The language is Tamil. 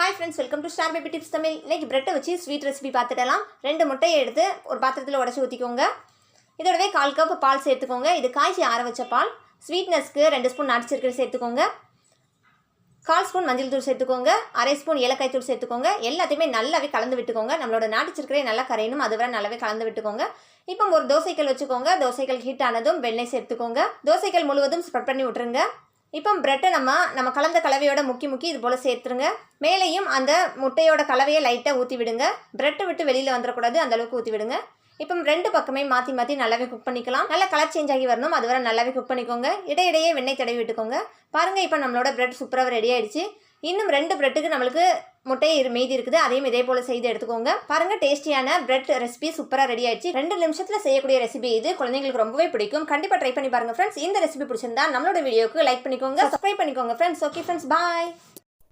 Hi friends, welcome to Star Baby Tips Tamil. இன்னைக்கு பிரெட் வச்சு ஸ்வீட் ரெசிபி பார்த்துடலாம். 2 முட்டையை எடுத்து ஒரு பாத்திரத்தில் உடைச்சு ஊற்றிக்கோங்க. இதோடவே 1/4 கப் பால் சேர்த்துக்கோங்க. இது காய்ச்சி ஆற வச்ச பால். ஸ்வீட்னஸ்க்கு 2 ஸ்பூன் நாட்டு சர்க்கரை சேர்த்துக்கோங்க. 1/4 ஸ்பூன் மஞ்சள் தூள் சேர்த்துக்கோங்க. 1/2 ஸ்பூன் ஏலக்காய் தூள் சேர்த்துக்கோங்க. எல்லாத்தையுமே நல்லாவே கலந்து விட்டுக்கோங்க. நம்மளோட நாட்டு சர்க்கரை நல்லா கரையணும், அதுவரை நல்லாவே கலந்து விட்டுக்கோங்க. இப்போ ஒரு தோசைக்கல் வச்சுக்கோங்க. தோசைக்கல் ஹீட் ஆனதும் வெண்ணெய் சேர்த்துக்கோங்க. தோசைக்கல் முழுவதும் ஸ்ப்ரெட் பண்ணி விட்டுருங்க. இப்போ பிரெட்டை நம்ம கலந்த கலவையோட முக்கி இது போல் சேர்த்துருங்க. மேலேயும் அந்த முட்டையோட கலவையை லைட்டாக ஊற்றி விடுங்க. பிரெட்டை விட்டு வெளியில் வந்துடக்கூடாது, அந்தளவுக்கு ஊற்றி விடுங்க. இப்போ 2 பக்கமே மாற்றி நல்லாவே குக் பண்ணிக்கலாம். நல்லா கலர் சேஞ்ச் ஆகி வரணும், அதுவரை நல்லாவே குக் பண்ணிக்கோங்க. இடையிடையே வெண்ணெய் தடவி விட்டுக்கோங்க. பாருங்கள், இப்போ நம்மளோட பிரெட் சூப்பராக ரெடி ஆகிடுச்சு. இன்னும் 2 பிரெட்டுக்கு நம்மளுக்கு முட்டை மீதி இருக்குது. அதையும் இதே போல் செய்து எடுத்துக்கோங்க. பாருங்கள், டேஸ்டியான பிரெட் ரெசிபி சூப்பராக ரெடி ஆயிடுச்சு. 2 நிமிஷத்தில் செய்யக்கூடிய ரெசிபி இது. குழந்தைங்களுக்கு ரொம்பவே பிடிக்கும். கண்டிப்பாக ட்ரை பண்ணி பாருங்கள் ஃப்ரெண்ட்ஸ். இந்த ரெசிபி பிடிச்சிருந்தா நம்மளோட வீடியோக்கு லைக் பண்ணிக்கோங்க, சப்ஸ்கிரைப் பண்ணிக்கோங்க ஃப்ரெண்ட்ஸ். ஓகே ஃப்ரெண்ட்ஸ், பாய்.